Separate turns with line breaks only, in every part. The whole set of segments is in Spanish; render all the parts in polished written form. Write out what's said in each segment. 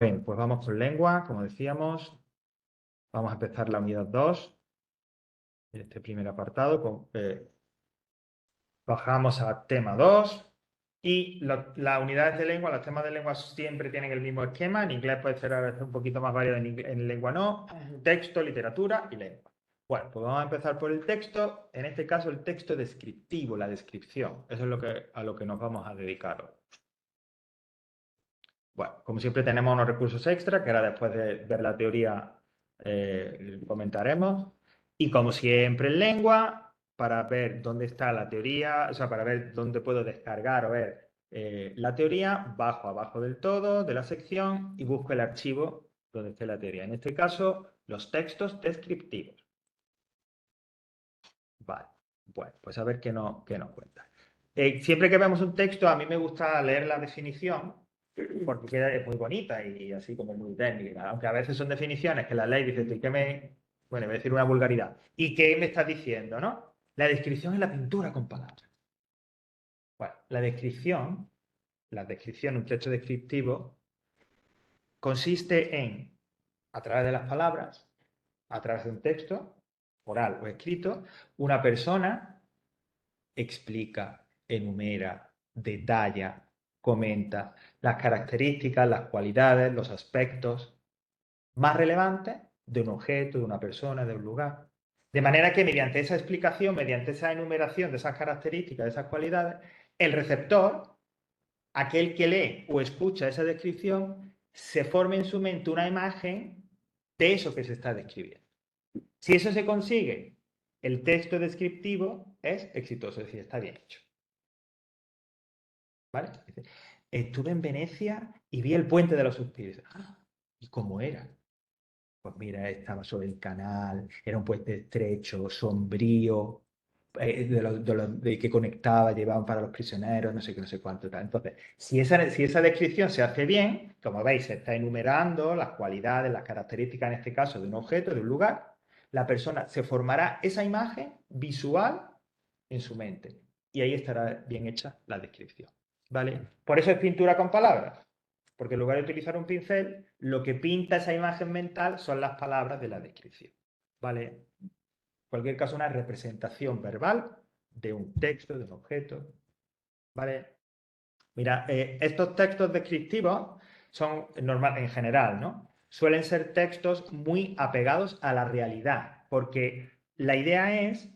Bien, pues vamos con lengua, como decíamos. Vamos a empezar la unidad 2, este primer apartado. Bajamos a tema 2 y las unidades de lengua, los temas de lengua siempre tienen el mismo esquema. En inglés puede ser a veces un poquito más variado, en lengua no. Texto, literatura y lengua. Bueno, pues vamos a empezar por el texto. En este caso, el texto descriptivo, la descripción. Eso es a lo que nos vamos a dedicar hoy. Bueno, como siempre tenemos unos recursos extra que ahora después de ver la teoría comentaremos. Y como siempre en lengua, para ver dónde está la teoría, o sea, para ver dónde puedo descargar o ver la teoría, bajo abajo del todo de la sección y busco el archivo donde esté la teoría. En este caso, los textos descriptivos. Vale, bueno, pues a ver qué nos cuenta. Siempre que vemos un texto, a mí me gusta leer la definición porque es muy bonita y así como muy técnica, aunque a veces son definiciones que la ley dice, ¿y qué me...? Bueno, voy a decir una vulgaridad. ¿Y qué me estás diciendo, no? La descripción es la pintura con palabras. Bueno, la descripción, un texto descriptivo, consiste en, a través de las palabras, a través de un texto, oral o escrito, una persona explica, enumera, detalla, comenta las características, las cualidades, los aspectos más relevantes de un objeto, de una persona, de un lugar. De manera que mediante esa explicación, mediante esa enumeración de esas características, de esas cualidades, el receptor, aquel que lee o escucha esa descripción, se forme en su mente una imagen de eso que se está describiendo. Si eso se consigue, el texto descriptivo es exitoso, es decir, está bien hecho. ¿Vale? Estuve en Venecia y vi el puente de los suspiros. ¿Y cómo era? Pues mira, estaba sobre el canal, era un puente estrecho, sombrío, que conectaba, llevaban para los prisioneros, no sé qué, no sé cuánto, tal. Entonces, si esa descripción se hace bien, como veis, se está enumerando las cualidades, las características, en este caso, de un objeto, de un lugar, la persona se formará esa imagen visual en su mente. Y ahí estará bien hecha la descripción. ¿Vale? Por eso es pintura con palabras. Porque en lugar de utilizar un pincel, lo que pinta esa imagen mental son las palabras de la descripción. ¿Vale? En cualquier caso, una representación verbal de un texto, de un objeto. ¿Vale? Mira, estos textos descriptivos son normal en general, ¿no? Suelen ser textos muy apegados a la realidad, porque la idea es,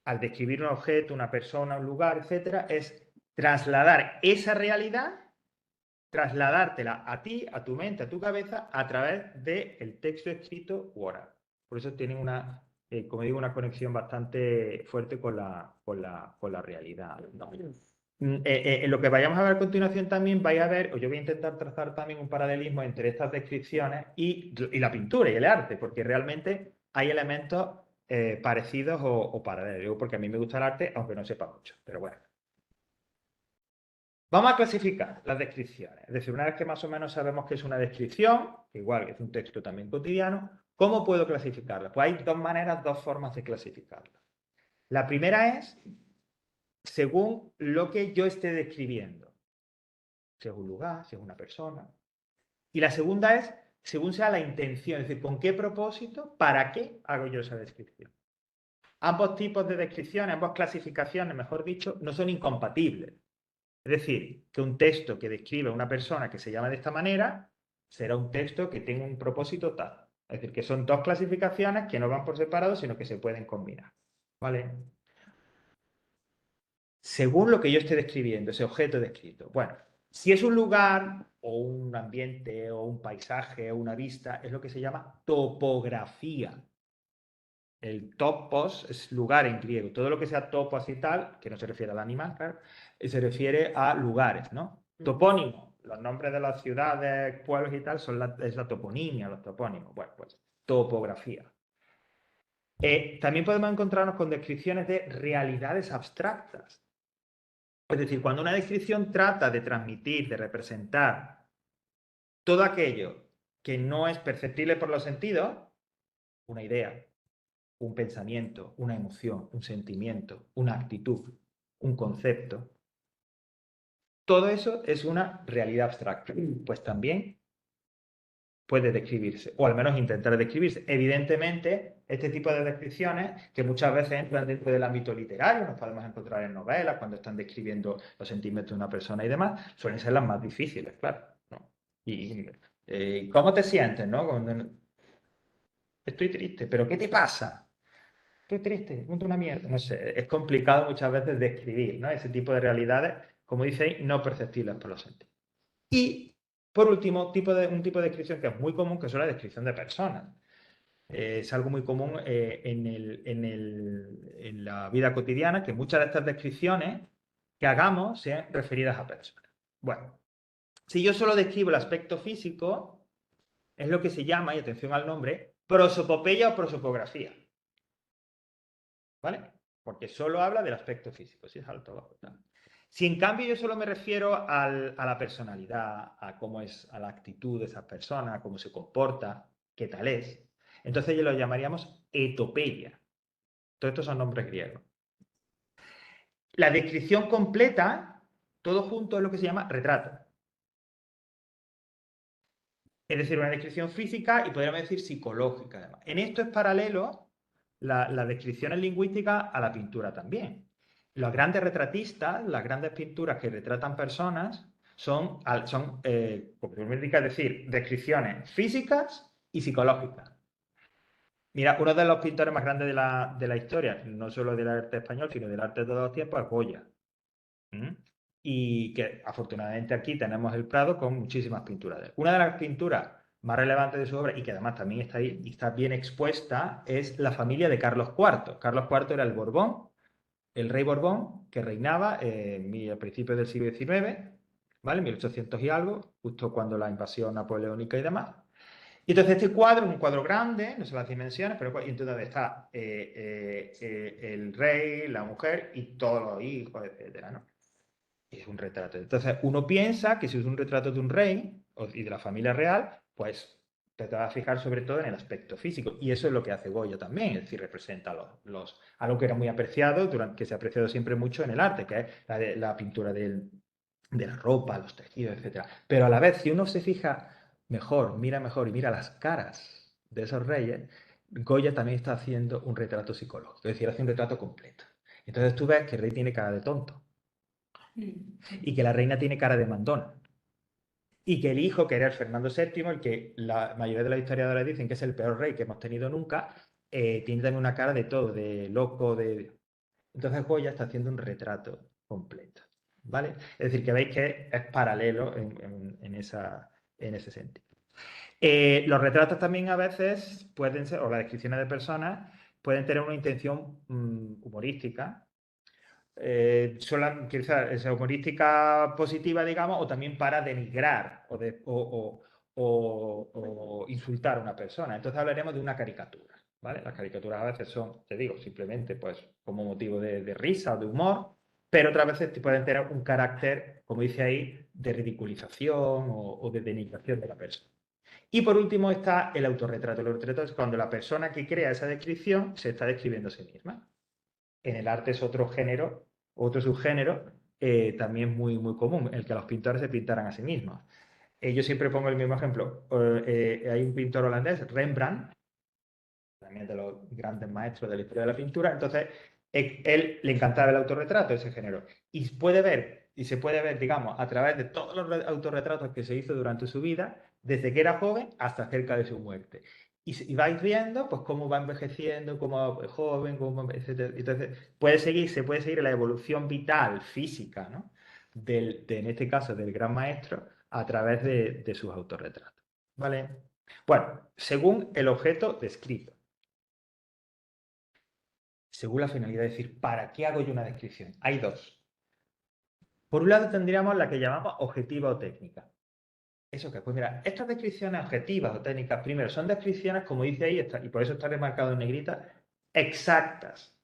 al describir un objeto, una persona, un lugar, etcétera, es trasladar esa realidad, trasladártela a ti, a tu mente, a tu cabeza, a través del texto escrito u oral. Por eso tienen una, como digo, una conexión bastante fuerte con la realidad, ¿no? En lo que vayamos a ver a continuación también vais a ver, o yo voy a intentar trazar también un paralelismo entre estas descripciones y la pintura y el arte, porque realmente hay elementos parecidos o paralelos, porque a mí me gusta el arte, aunque no sepa mucho, pero bueno. Vamos a clasificar las descripciones. Es decir, una vez que más o menos sabemos que es una descripción, igual que es un texto también cotidiano, ¿cómo puedo clasificarla? Pues hay dos maneras, dos formas de clasificarla. La primera es según lo que yo esté describiendo. Si es un lugar, si es una persona. Y la segunda es según sea la intención, es decir, con qué propósito, para qué hago yo esa descripción. Ambos tipos de descripciones, ambas clasificaciones, mejor dicho, no son incompatibles. Es decir, que un texto que describe a una persona que se llama de esta manera será un texto que tenga un propósito tal. Es decir, que son dos clasificaciones que no van por separado, sino que se pueden combinar. ¿Vale? Según lo que yo esté describiendo, ese objeto descrito. Bueno, si es un lugar o un ambiente o un paisaje o una vista, es lo que se llama topografía. El topos es lugar en griego. Todo lo que sea topos y tal, que no se refiere al animal, claro, se refiere a lugares, ¿no? Topónimo, los nombres de las ciudades, pueblos y tal, es la toponimia, los topónimos. Bueno, pues topografía. También podemos encontrarnos con descripciones de realidades abstractas. Es decir, cuando una descripción trata de transmitir, de representar todo aquello que no es perceptible por los sentidos, una idea, un pensamiento, una emoción, un sentimiento, una actitud, un concepto, todo eso es una realidad abstracta. Pues también puede describirse, o al menos intentar describirse. Evidentemente, este tipo de descripciones, que muchas veces entran dentro del ámbito literario, nos podemos encontrar en novelas, cuando están describiendo los sentimientos de una persona y demás, suelen ser las más difíciles, claro, ¿no? ¿Cómo te sientes, no? Estoy triste, ¿pero qué te pasa? Estoy triste, monto una mierda. No sé, es complicado muchas veces describir, ¿no? Ese tipo de realidades, como dice, no perceptibles por los sentidos. Y, por último, un tipo de descripción que es muy común, que es la descripción de personas. Es algo muy común en la vida cotidiana, que muchas de estas descripciones que hagamos sean referidas a personas. Bueno, si yo solo describo el aspecto físico, es lo que se llama, y atención al nombre, prosopopeya o prosopografía. ¿Vale? Porque solo habla del aspecto físico, si es alto o bajo. ¿No? Si en cambio yo solo me refiero a la personalidad, a cómo es, a la actitud de esa persona, a cómo se comporta, qué tal es, entonces ya lo llamaríamos etopeia. Todos estos son nombres griegos. La descripción completa, todo junto, es lo que se llama retrato. Es decir, una descripción física y podríamos decir psicológica, además. En esto es paralelo las descripciones lingüísticas a la pintura también. Los grandes retratistas, las grandes pinturas que retratan personas, son es decir, descripciones físicas y psicológicas. Mira, uno de los pintores más grandes de la historia, no solo del arte español, sino del arte de todos los tiempos, es Goya. ¿Mm? Y que afortunadamente aquí tenemos el Prado con muchísimas pinturas de él. Una de las pinturas más relevantes de su obra y que además también está ahí y está bien expuesta es la familia de Carlos IV. Carlos IV era el Borbón, el rey Borbón que reinaba a principios del siglo XIX, ¿vale? 1800 y algo, justo cuando la invasión napoleónica y demás. Y entonces este cuadro es un cuadro grande, no sé las dimensiones, pero y entonces está el rey, la mujer y todos los hijos, etcétera, ¿no? Es un retrato. Entonces, uno piensa que si es un retrato de un rey y de la familia real, pues te vas a fijar sobre todo en el aspecto físico. Y eso es lo que hace Goya también, es decir, representa algo que era muy apreciado, que se ha apreciado siempre mucho en el arte, que es la pintura de la ropa, los tejidos, etc. Pero a la vez, si uno se fija mejor y mira las caras de esos reyes, Goya también está haciendo un retrato psicológico, es decir, hace un retrato completo. Entonces tú ves que el rey tiene cara de tonto y que la reina tiene cara de mandona. Y que el hijo, que era el Fernando VII, el que la mayoría de los historiadores dicen que es el peor rey que hemos tenido nunca, tiene también una cara de todo, de loco, de... Entonces Goya está haciendo un retrato completo, ¿vale? Es decir, que veis que es paralelo en ese sentido. Los retratos también a veces pueden ser, o las descripciones de personas, pueden tener una intención humorística, quizás esa humorística positiva, digamos, o también para denigrar o insultar a una persona. Entonces hablaremos de una caricatura, ¿vale? Las caricaturas a veces son, te digo, simplemente pues como motivo de risa o de humor, pero otras veces pueden tener un carácter, como dice ahí, de ridiculización o de denigración de la persona. Y por último está el autorretrato. El autorretrato es cuando la persona que crea esa descripción se está describiendo a sí misma. En el arte es otro género, otro subgénero, también muy común, el que los pintores se pintaran a sí mismos. Yo siempre pongo el mismo ejemplo. Hay un pintor holandés, Rembrandt, también de los grandes maestros de la historia de la pintura, entonces él le encantaba el autorretrato, ese género. Y se puede ver, digamos, a través de todos los autorretratos que se hizo durante su vida, desde que era joven hasta cerca de su muerte. Y vais viendo pues cómo va envejeciendo, cómo va joven, etc. Entonces, se puede seguir la evolución vital, física, ¿no? En este caso, del gran maestro, a través de sus autorretratos. ¿Vale? Bueno, según el objeto descrito, según la finalidad, es decir, ¿para qué hago yo una descripción? Hay dos. Por un lado tendríamos la que llamamos objetiva o técnica. ¿Eso qué? Pues mira, estas descripciones objetivas o técnicas, primero, son descripciones, como dice ahí, y por eso está remarcado en negrita, exactas,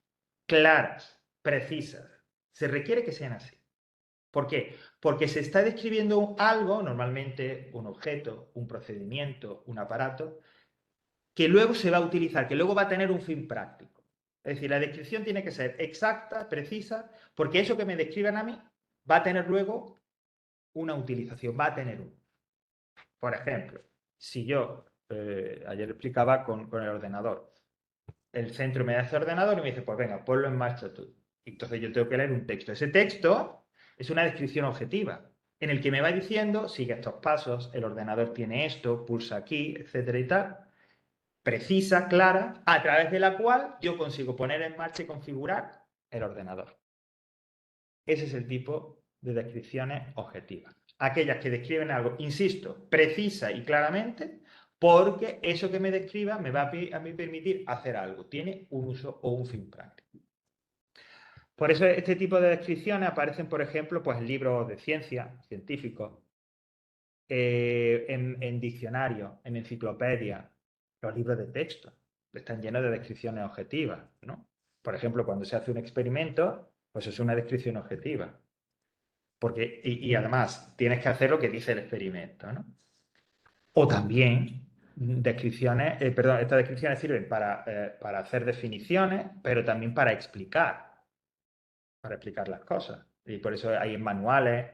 claras, precisas. Se requiere que sean así. ¿Por qué? Porque se está describiendo algo, normalmente un objeto, un procedimiento, un aparato, que luego se va a utilizar, que luego va a tener un fin práctico. Es decir, la descripción tiene que ser exacta, precisa, porque eso que me describan a mí va a tener luego una utilización, va a tener un. Por ejemplo, si yo, ayer explicaba con el ordenador, el centro me da ese ordenador y me dice, pues venga, ponlo en marcha tú. Entonces yo tengo que leer un texto. Ese texto es una descripción objetiva, en el que me va diciendo, sigue estos pasos, el ordenador tiene esto, pulsa aquí, etcétera y tal, precisa, clara, a través de la cual yo consigo poner en marcha y configurar el ordenador. Ese es el tipo de descripciones objetivas. Aquellas que describen algo, insisto, precisa y claramente, porque eso que me describa me va a mí permitir hacer algo. Tiene un uso o un fin práctico. Por eso este tipo de descripciones aparecen, por ejemplo, pues, en libros de ciencia, científicos, en diccionarios, en enciclopedias, los libros de texto. Están llenos de descripciones objetivas, ¿no? Por ejemplo, cuando se hace un experimento, pues es una descripción objetiva. Porque, y además tienes que hacer lo que dice el experimento, ¿no? O también descripciones, perdón, estas descripciones sirven para hacer definiciones, pero también para explicar las cosas. Y por eso hay en manuales,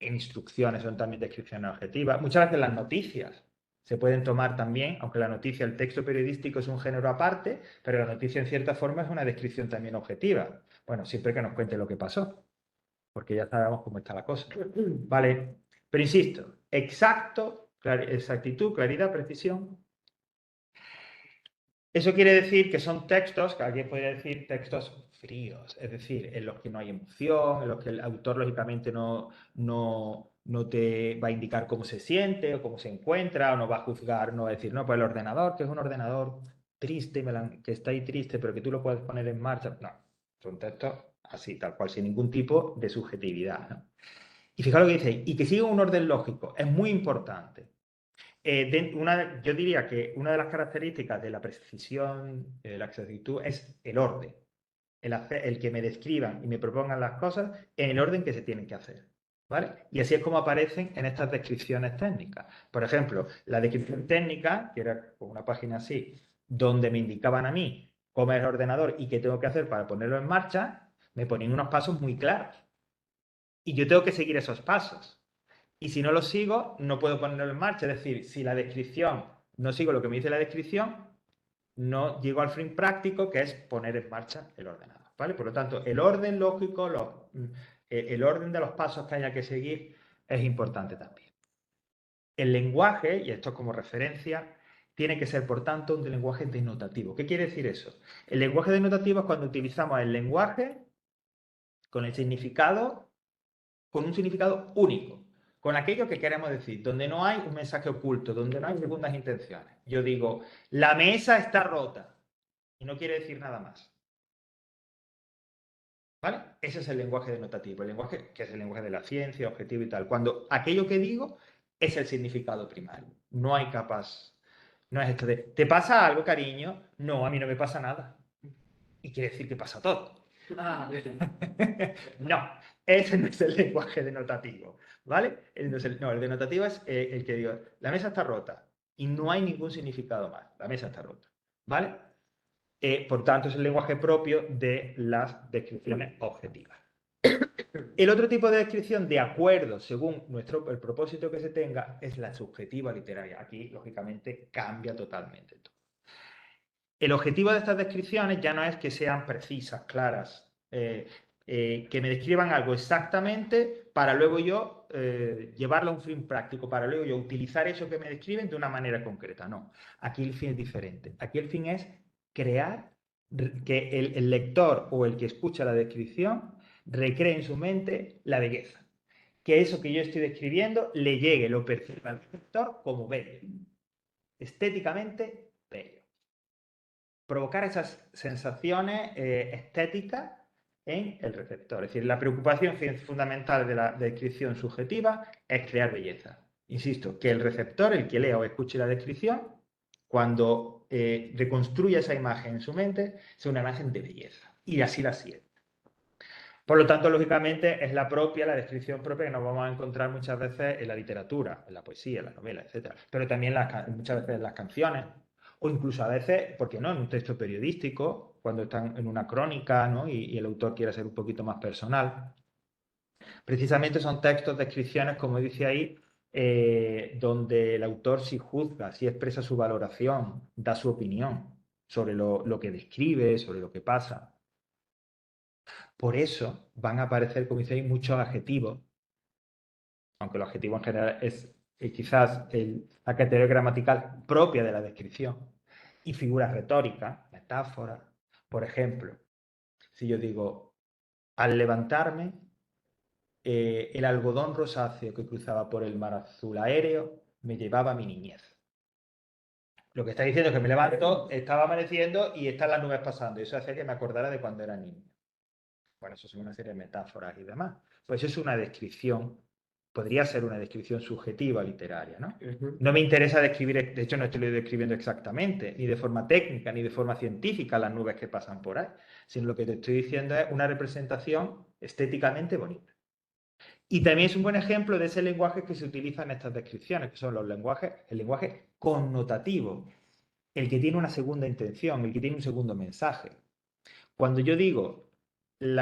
en instrucciones son también descripciones objetivas. Muchas veces las noticias se pueden tomar también, aunque la noticia, el texto periodístico es un género aparte, pero la noticia en cierta forma es una descripción también objetiva. Bueno, siempre que nos cuente lo que pasó, porque ya sabemos cómo está la cosa. Vale, pero insisto, exactitud, claridad, precisión. Eso quiere decir que son textos, que alguien podría decir textos fríos, es decir, en los que no hay emoción, en los que el autor lógicamente no te va a indicar cómo se siente o cómo se encuentra, o no va a juzgar, no va a decir, no, pues el ordenador, que es un ordenador triste, que está ahí triste, pero que tú lo puedes poner en marcha. No, son textos así, tal cual, sin ningún tipo de subjetividad, ¿no? Y fijaos lo que dice, y que siga un orden lógico, es muy importante. Yo diría que una de las características de la precisión, de la exactitud, es el orden. El que me describan y me propongan las cosas en el orden que se tienen que hacer. ¿Vale? Y así es como aparecen en estas descripciones técnicas. Por ejemplo, la descripción técnica, que era una página así, donde me indicaban a mí cómo es el ordenador y qué tengo que hacer para ponerlo en marcha, me ponían unos pasos muy claros. Y yo tengo que seguir esos pasos. Y si no lo sigo, no puedo ponerlo en marcha. Es decir, si la descripción, no sigo lo que me dice la descripción, no llego al fin práctico, que es poner en marcha el ordenador. ¿Vale? Por lo tanto, el orden lógico, el orden de los pasos que haya que seguir es importante también. El lenguaje, y esto como referencia, tiene que ser, por tanto, un lenguaje denotativo. ¿Qué quiere decir eso? El lenguaje denotativo es cuando utilizamos el lenguaje con el significado, con un significado único, con aquello que queremos decir, donde no hay un mensaje oculto, donde no hay segundas intenciones. Yo digo, la mesa está rota y no quiere decir nada más. ¿Vale? Ese es el lenguaje denotativo, el lenguaje que es el lenguaje de la ciencia, objetivo y tal. Cuando aquello que digo es el significado primario. No hay capas. No es esto de, ¿te pasa algo, cariño? No, a mí no me pasa nada. Y quiere decir que pasa todo. No, ese no es el lenguaje denotativo, ¿vale? El denotativo es el que digo, la mesa está rota y no hay ningún significado más, la mesa está rota, ¿vale? Por tanto, es el lenguaje propio de las descripciones objetivas. El otro tipo de descripción, de acuerdo según el propósito que se tenga, es la subjetiva literaria. Aquí, lógicamente, cambia totalmente todo. El objetivo de estas descripciones ya no es que sean precisas, claras, que me describan algo exactamente para luego yo llevarlo a un fin práctico, para luego yo utilizar eso que me describen de una manera concreta. No, aquí el fin es diferente. Aquí el fin es crear que el lector o el que escucha la descripción recree en su mente la belleza. Que eso que yo estoy describiendo le llegue, lo perciba al lector como bello, estéticamente bello. Provocar esas sensaciones estéticas en el receptor. Es decir, la preocupación fundamental de la descripción subjetiva es crear belleza. Insisto, que el receptor, el que lea o escuche la descripción, cuando reconstruya esa imagen en su mente, sea una imagen de belleza. Y así la siente. Por lo tanto, lógicamente, es la descripción propia que nos vamos a encontrar muchas veces en la literatura, en la poesía, en la novela, etc. Pero también muchas veces en las canciones, o incluso a veces, ¿por qué no?, en un texto periodístico, cuando están en una crónica, ¿no?, y el autor quiere ser un poquito más personal. Precisamente son textos, descripciones, como dice ahí, donde el autor sí juzga, sí expresa su valoración, da su opinión sobre lo que describe, sobre lo que pasa. Por eso van a aparecer, como dice ahí, muchos adjetivos, aunque el adjetivo en general es quizás la categoría gramatical propia de la descripción, y figuras retóricas, metáforas. Por ejemplo, si yo digo, al levantarme, el algodón rosáceo que cruzaba por el mar azul aéreo me llevaba a mi niñez. Lo que está diciendo es que me levanto, estaba amaneciendo y están las nubes pasando. Y eso hacía que me acordara de cuando era niño. Bueno, eso son una serie de metáforas y demás. Pues es una descripción, podría ser una descripción subjetiva literaria, ¿no? No me interesa describir, de hecho no estoy describiendo exactamente, ni de forma técnica, ni de forma científica las nubes que pasan por ahí, sino lo que te estoy diciendo es una representación estéticamente bonita. Y también es un buen ejemplo de ese lenguaje que se utiliza en estas descripciones, que son el lenguaje connotativo, el que tiene una segunda intención, el que tiene un segundo mensaje. Cuando yo digo el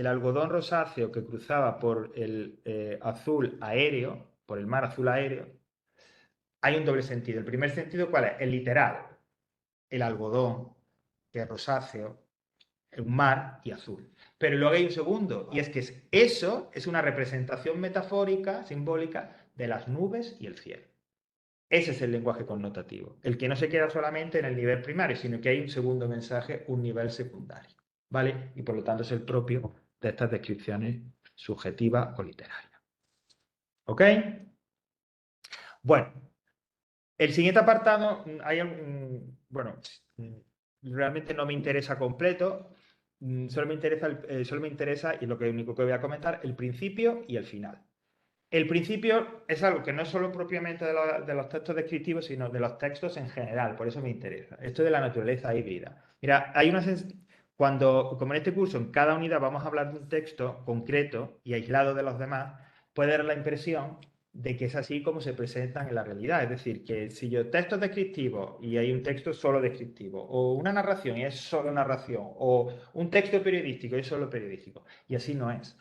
algodón rosáceo que cruzaba por el azul aéreo, por el mar azul aéreo, hay un doble sentido. El primer sentido, ¿cuál es? El literal. El algodón, que es rosáceo, un mar y azul. Pero luego hay un segundo, y es que eso es una representación metafórica, simbólica, de las nubes y el cielo. Ese es el lenguaje connotativo, el que no se queda solamente en el nivel primario, sino que hay un segundo mensaje, un nivel secundario, ¿vale? Y por lo tanto es el propio de estas descripciones subjetivas o literarias. ¿Ok? Bueno, el siguiente apartado, bueno, realmente no me interesa completo, solo me interesa, y lo único que voy a comentar, el principio y el final. El principio es algo que no es solo propiamente de los textos descriptivos, sino de los textos en general, por eso me interesa. Esto de la naturaleza híbrida. Mira, como en este curso, en cada unidad vamos a hablar de un texto concreto y aislado de los demás, puede dar la impresión de que es así como se presentan en la realidad. Es decir, que si yo textos descriptivos y hay un texto solo descriptivo, o una narración y es solo narración, o un texto periodístico y es solo periodístico, y así no es.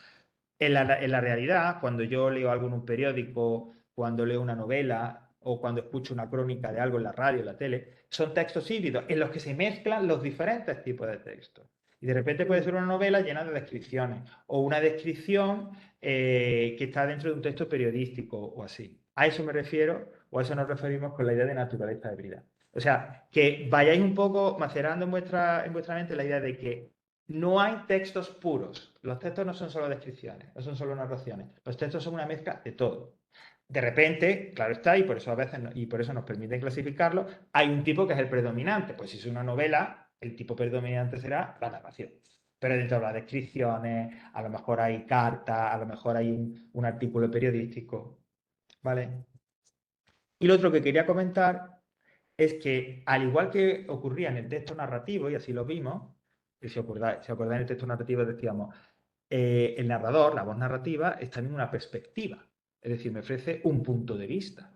En la realidad, cuando yo leo algo en un periódico, cuando leo una novela o cuando escucho una crónica de algo en la radio, en la tele, son textos híbridos en los que se mezclan los diferentes tipos de textos. Y de repente puede ser una novela llena de descripciones o una descripción que está dentro de un texto periodístico o así. A eso me refiero o a eso nos referimos con la idea de naturaleza híbrida. O sea, que vayáis un poco macerando en vuestra mente la idea de que no hay textos puros. Los textos no son solo descripciones, no son solo narraciones. Los textos son una mezcla de todo. De repente, claro está, y por eso a veces y por eso nos permiten clasificarlo, hay un tipo que es el predominante. Pues si es una novela, el tipo predominante será la narración. Pero dentro de las descripciones, a lo mejor hay cartas, a lo mejor hay un artículo periodístico. ¿Vale? Y lo otro que quería comentar es que, al igual que ocurría en el texto narrativo, y así lo vimos, y si acordáis en el texto narrativo decíamos, el narrador, la voz narrativa, es también una perspectiva, es decir, me ofrece un punto de vista.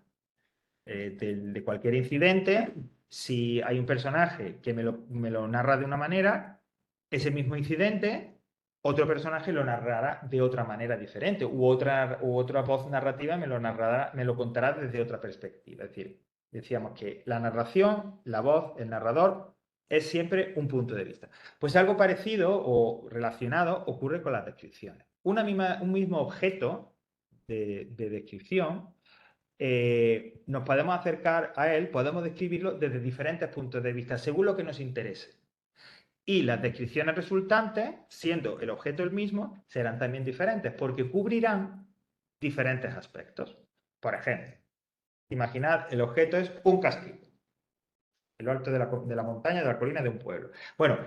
De cualquier incidente, si hay un personaje que me lo narra de una manera, ese mismo incidente, otro personaje lo narrará de otra manera diferente, u otra voz narrativa me lo contará desde otra perspectiva. Es decir, decíamos que la narración, la voz, el narrador, es siempre un punto de vista. Pues algo parecido o relacionado ocurre con las descripciones. Un mismo objeto de descripción, nos podemos acercar a él, podemos describirlo desde diferentes puntos de vista, según lo que nos interese. Y las descripciones resultantes, siendo el objeto el mismo, serán también diferentes, porque cubrirán diferentes aspectos. Por ejemplo, imaginad, el objeto es un castillo, en lo alto de la montaña, de la colina de un pueblo. Bueno,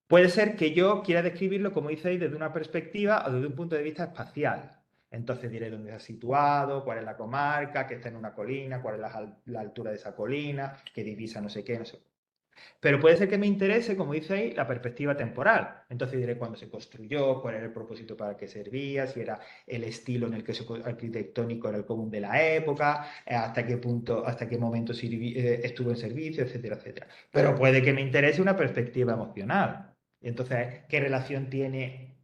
puede ser que yo quiera describirlo, como dice ahí, desde una perspectiva o desde un punto de vista espacial. Entonces diré dónde está situado, cuál es la comarca, que está en una colina, cuál es la altura de esa colina, que divisa no sé qué, no sé. Pero puede ser que me interese, como dice ahí, la perspectiva temporal. Entonces diré cuándo se construyó, cuál era el propósito para el que servía, si era el estilo en el que arquitectónico era el común de la época, hasta qué punto, hasta qué momento estuvo en servicio, etcétera, etcétera. Pero puede que me interese una perspectiva emocional. Entonces, ¿qué relación tiene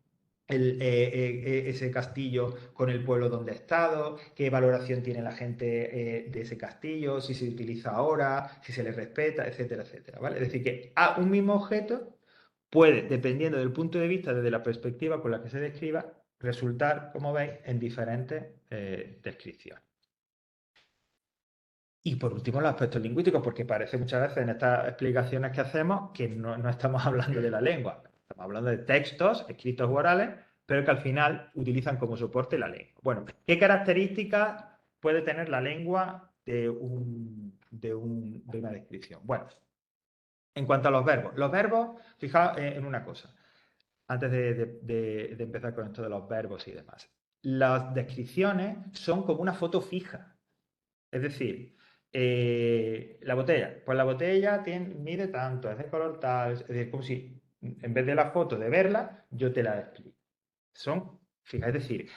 ese castillo con el pueblo donde ha estado, qué valoración tiene la gente de ese castillo, si se utiliza ahora, si se le respeta, etcétera, etcétera, ¿vale? Es decir, que a un mismo objeto puede, dependiendo del punto de vista, desde la perspectiva con la que se describa, resultar, como veis, en diferentes descripciones. Y por último, los aspectos lingüísticos, porque parece muchas veces en estas explicaciones que hacemos que no estamos hablando de la lengua, estamos hablando de textos escritos o orales, pero que al final utilizan como soporte la lengua. Bueno, ¿qué características puede tener la lengua de una descripción? Bueno, en cuanto a los verbos, fijaos en una cosa, antes de empezar con esto de los verbos y demás. Las descripciones son como una foto fija. Es decir, la botella. Pues la botella mide tanto, es de color tal. Es decir, como si en vez de la foto de verla, yo te la explico. Fíjate, es decir,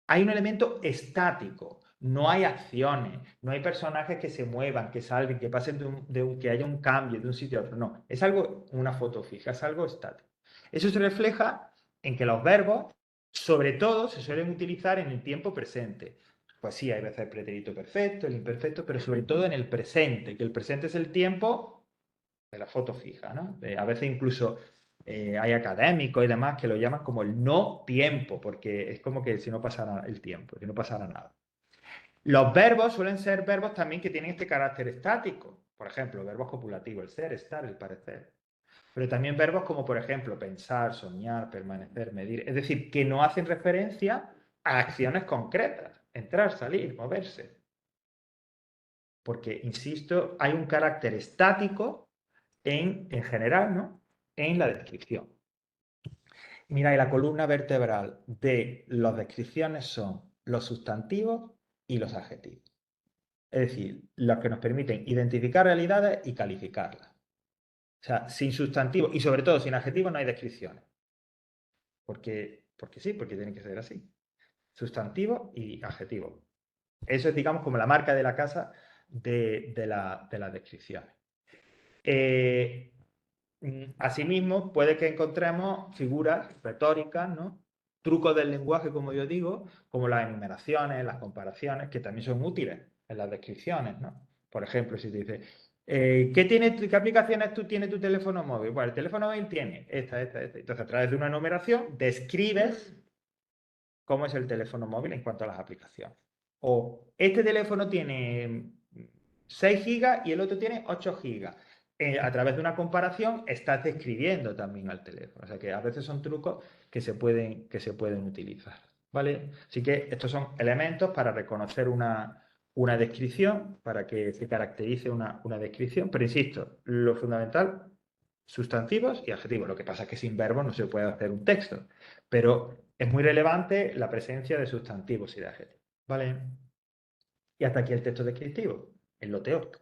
hay un elemento estático. No hay acciones, no hay personajes que se muevan, que salgan, que pasen que haya un cambio de un sitio a otro. No, es algo, una foto fija, es algo estático. Eso se refleja en que los verbos, sobre todo, se suelen utilizar en el tiempo presente. Pues sí, hay veces el pretérito perfecto, el imperfecto, pero sobre todo en el presente, que el presente es el tiempo de la foto fija, ¿no? A veces incluso hay académicos y demás que lo llaman como el no tiempo, porque es como que si no pasara el tiempo, si no pasara nada. Los verbos suelen ser verbos también que tienen este carácter estático. Por ejemplo, verbos copulativos, el ser, estar, el parecer. Pero también verbos como, por ejemplo, pensar, soñar, permanecer, medir. Es decir, que no hacen referencia a acciones concretas. Entrar, salir, moverse. Porque, insisto, hay un carácter estático en general, ¿no? En la descripción. Mira, y la columna vertebral de las descripciones son los sustantivos y los adjetivos. Es decir, los que nos permiten identificar realidades y calificarlas. O sea, sin sustantivos y sobre todo sin adjetivos no hay descripciones. Porque sí, porque tiene que ser así. Sustantivo y adjetivo. Eso es, digamos, como la marca de la casa de las descripciones. Asimismo, puede que encontremos figuras retóricas, ¿no? Trucos del lenguaje, como yo digo, como las enumeraciones, las comparaciones, que también son útiles en las descripciones, ¿no? Por ejemplo, si te dice, ¿qué aplicaciones tiene tu teléfono móvil? Bueno, el teléfono móvil tiene esta. Entonces, a través de una enumeración, describes cómo es el teléfono móvil en cuanto a las aplicaciones. O este teléfono tiene 6 gigas y el otro tiene 8 gigas. A través de una comparación estás describiendo también al teléfono. O sea que a veces son trucos que se pueden utilizar. ¿Vale? Así que estos son elementos para reconocer una descripción, para que se caracterice una descripción. Pero insisto, lo fundamental, sustantivos y adjetivos. Lo que pasa es que sin verbos no se puede hacer un texto. Pero es muy relevante la presencia de sustantivos y de adjetivos. ¿Vale? Y hasta aquí el texto descriptivo, en lo teórico.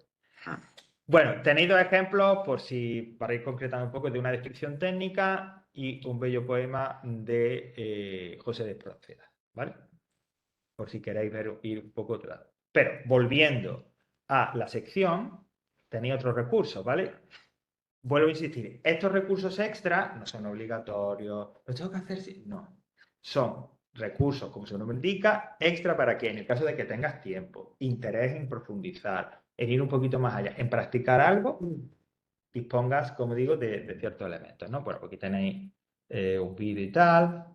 Bueno, tenéis dos ejemplos, para ir concretando un poco, de una descripción técnica y un bello poema de José de Espronceda, ¿vale? Por si queréis ir un poco otro lado. Pero, volviendo a la sección, tenéis otros recursos, ¿vale? Vuelvo a insistir, estos recursos extras no son obligatorios, ¿los tengo que hacer? Sí. No, son recursos, como su nombre indica, extra para que en el caso de que tengas tiempo, interés en profundizar, en ir un poquito más allá, en practicar algo, dispongas, como digo, de ciertos elementos, ¿no? Bueno, aquí tenéis un vídeo y tal,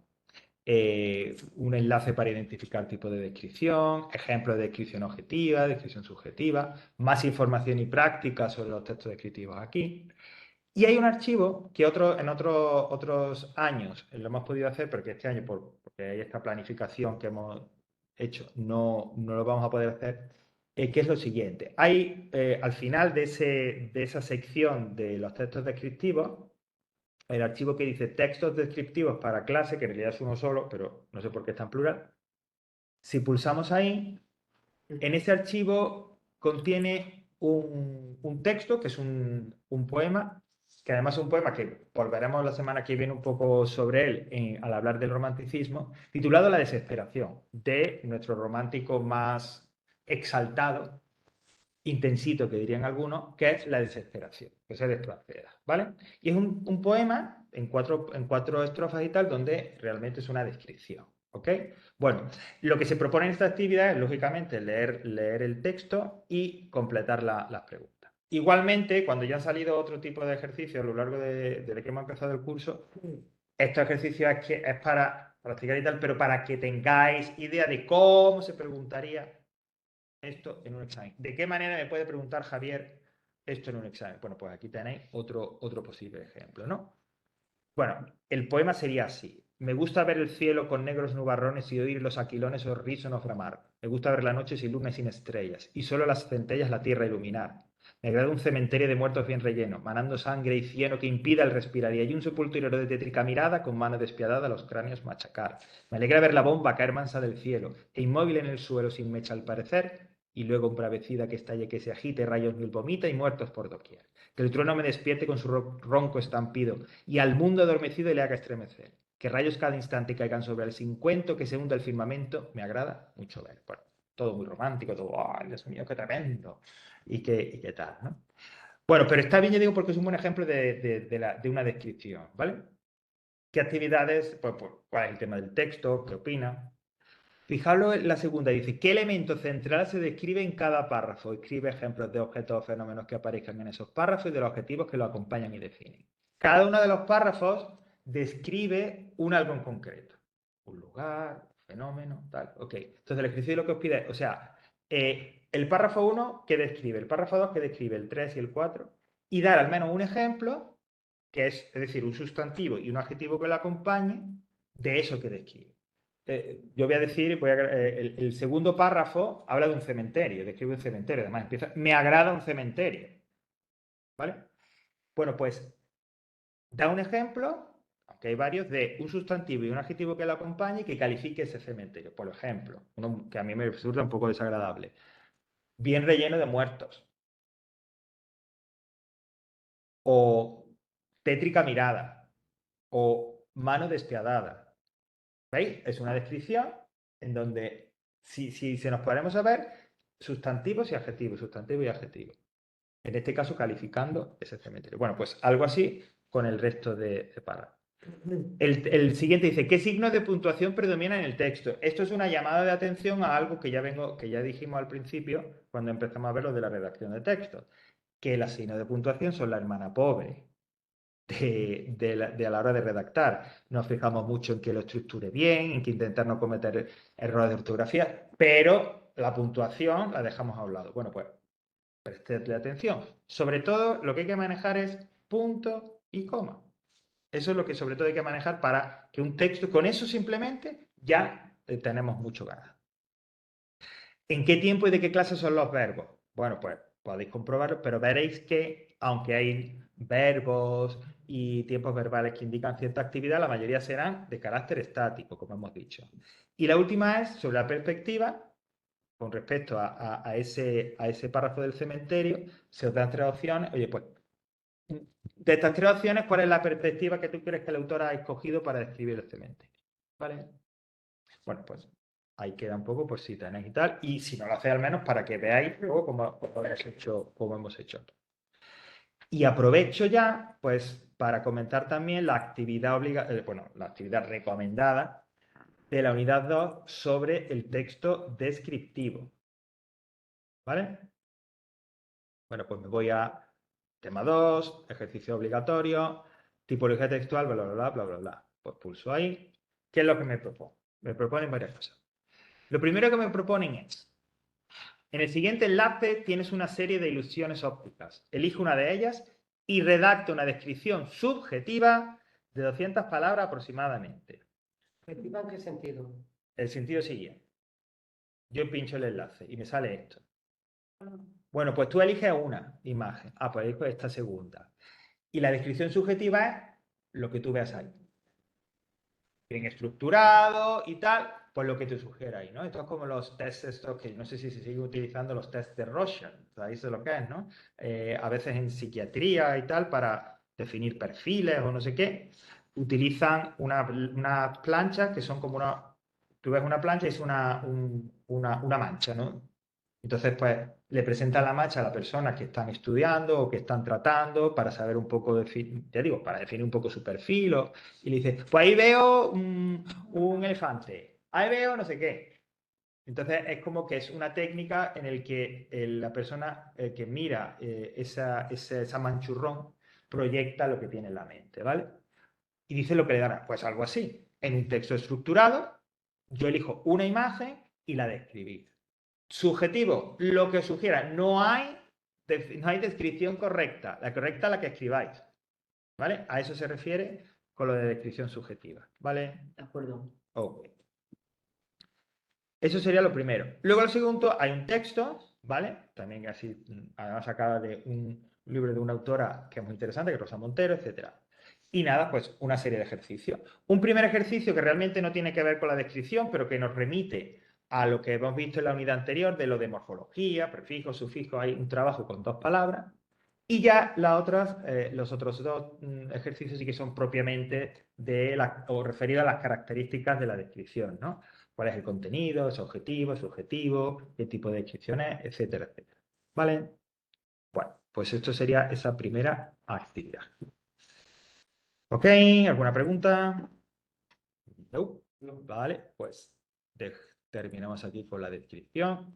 un enlace para identificar tipo de descripción, ejemplos de descripción objetiva, descripción subjetiva, más información y práctica sobre los textos descriptivos aquí. Y hay un archivo que en otros años lo hemos podido hacer, porque este año, porque hay esta planificación que hemos hecho, no lo vamos a poder hacer, que es lo siguiente. Hay al final de esa sección de los textos descriptivos, el archivo que dice textos descriptivos para clase, que en realidad es uno solo, pero no sé por qué está en plural. Si pulsamos ahí, en ese archivo contiene un texto, que es un poema, que además es un poema que volveremos la semana que viene un poco sobre él al hablar del romanticismo, titulado La desesperación, de nuestro romántico más exaltado, intensito que dirían algunos, que es La desesperación, que se Espronceda, ¿vale? Y es un poema en cuatro estrofas y tal, donde realmente es una descripción. ¿Ok? Bueno, lo que se propone en esta actividad es, lógicamente, leer el texto y completar las preguntas. Igualmente, cuando ya han salido otro tipo de ejercicios a lo largo de que hemos empezado el curso, estos ejercicios es para practicar y tal, pero para que tengáis idea de cómo se preguntaría esto en un examen. ¿De qué manera me puede preguntar Javier esto en un examen? Bueno, pues aquí tenéis otro posible ejemplo, ¿no? Bueno, el poema sería así. Me gusta ver el cielo con negros nubarrones y oír los aquilones horrísonos bramar. Me gusta ver la noche sin luna y sin estrellas, y solo las centellas la tierra iluminar. Me agrada un cementerio de muertos bien relleno, manando sangre y cieno que impida el respirar, y hay un sepulturero de tétrica mirada con mano despiadada los cráneos machacar. Me alegra ver la bomba caer mansa del cielo, e inmóvil en el suelo sin mecha al parecer, y luego embravecida que estalle, que se agite, rayos mil vomita y muertos por doquier. Que el trueno me despierte con su ronco estampido, y al mundo adormecido le haga estremecer. Que rayos cada instante caigan sobre el sin cuento, que se hunda el firmamento, me agrada mucho ver. Bueno, todo muy romántico, todo, ¡ay, Dios mío, qué tremendo! Y qué tal, ¿no? Bueno, pero está bien, yo digo, porque es un buen ejemplo de una descripción, ¿vale? ¿Qué actividades? Pues, ¿cuál es el tema del texto? ¿Qué opina? Fijaros en la segunda, dice, ¿qué elemento central se describe en cada párrafo? Escribe ejemplos de objetos o fenómenos que aparezcan en esos párrafos y de los objetivos que lo acompañan y definen. Cada uno de los párrafos describe un algo en concreto. Un lugar, un fenómeno, tal. Ok. Entonces, el ejercicio lo que os pide, o sea, el párrafo 1 que describe, el párrafo 2 que describe, el 3 y el 4, y dar al menos un ejemplo, que es decir, un sustantivo y un adjetivo que lo acompañe de eso que describe. Yo voy a decir, el segundo párrafo habla de un cementerio, describe un cementerio, además empieza, me agrada un cementerio, ¿vale? Bueno, pues da un ejemplo, aunque hay varios, de un sustantivo y un adjetivo que lo acompañe y que califique ese cementerio. Por ejemplo, uno que a mí me resulta un poco desagradable, bien relleno de muertos, o tétrica mirada, o mano despiadada. ¿Veis? Es una descripción en donde, si se nos ponemos a ver, sustantivos y adjetivos, sustantivo y adjetivo. En este caso, calificando ese cementerio. Bueno, pues algo así con el resto de párrafos. El siguiente dice, ¿qué signos de puntuación predominan en el texto? Esto es una llamada de atención a algo que ya dijimos al principio, cuando empezamos a ver lo de la redacción de textos, que los signos de puntuación son la hermana pobre a la hora de redactar. Nos fijamos mucho en que lo estructure bien, en que intentar no cometer errores de ortografía, pero la puntuación la dejamos a un lado. Bueno, pues prestadle atención. Sobre todo, lo que hay que manejar es punto y coma. Eso es lo que sobre todo hay que manejar para que un texto, con eso simplemente, ya tenemos mucho ganado. ¿En qué tiempo y de qué clase son los verbos? Bueno, pues podéis comprobarlo, pero veréis que aunque hay verbos y tiempos verbales que indican cierta actividad, la mayoría serán de carácter estático, como hemos dicho. Y la última es sobre la perspectiva, con respecto a ese párrafo del cementerio, se os dan tres opciones. Oye, pues, de estas tres opciones, ¿cuál es la perspectiva que tú crees que el autor ha escogido para describir el cementerio? ¿Vale? Bueno, pues ahí queda un poco, pues si tenéis y tal, y si no lo hacéis al menos para que veáis luego cómo hemos hecho. Y aprovecho ya, pues, para comentar también la actividad la actividad recomendada de la unidad 2 sobre el texto descriptivo. ¿Vale? Bueno, pues me voy a tema 2, ejercicio obligatorio, tipología textual, bla, bla, bla, bla, bla, bla. Pues pulso ahí. ¿Qué es lo que me propone? Me proponen varias cosas. Lo primero que me proponen es, en el siguiente enlace tienes una serie de ilusiones ópticas. Elige una de ellas y redacta una descripción subjetiva de 200 palabras aproximadamente.
¿Subjetiva en qué sentido?
El sentido siguiente. Yo pincho el enlace y me sale esto. Bueno, pues tú eliges una imagen. Ah, pues elijo esta segunda. Y la descripción subjetiva es lo que tú veas ahí. Bien estructurado y tal, pues lo que te sugiera ahí, ¿no? Esto es como los tests estos que no sé si se siguen utilizando los tests de Rorschach, sabéis lo que es, ¿no? A veces en psiquiatría y tal, para definir perfiles o no sé qué, utilizan unas planchas que son como tú ves una plancha y es una mancha, ¿no? Entonces, pues, le presenta la marcha a las personas que están estudiando o que están tratando para saber un poco, ya digo, para definir un poco su perfil. Y le dice, pues ahí veo un elefante, ahí veo no sé qué. Entonces es como que es una técnica en el que la persona que mira esa manchurrón proyecta lo que tiene en la mente, ¿vale? Y dice lo que le dará, pues algo así. En un texto estructurado, yo elijo una imagen y la describís. Subjetivo, lo que os sugiera. No hay descripción correcta. La correcta es la que escribáis. ¿Vale? A eso se refiere con lo de descripción subjetiva. ¿Vale?
De acuerdo.
Ok. Eso sería lo primero. Luego, lo segundo, hay un texto, ¿vale? También así, además sacada de un libro de una autora que es muy interesante, que es Rosa Montero, etcétera. Y nada, pues una serie de ejercicios. Un primer ejercicio que realmente no tiene que ver con la descripción, pero que nos remite a lo que hemos visto en la unidad anterior de lo de morfología, prefijos, sufijos, hay un trabajo con 2 palabras. Y ya los otros 2 ejercicios sí que son propiamente o referidos a las características de la descripción, ¿no? Cuál es el contenido, es objetivo, subjetivo, qué tipo de descripciones, etcétera, etcétera. ¿Vale? Bueno, pues esto sería esa primera actividad. ¿Ok? ¿Alguna pregunta? No. Vale, pues terminamos aquí con la descripción.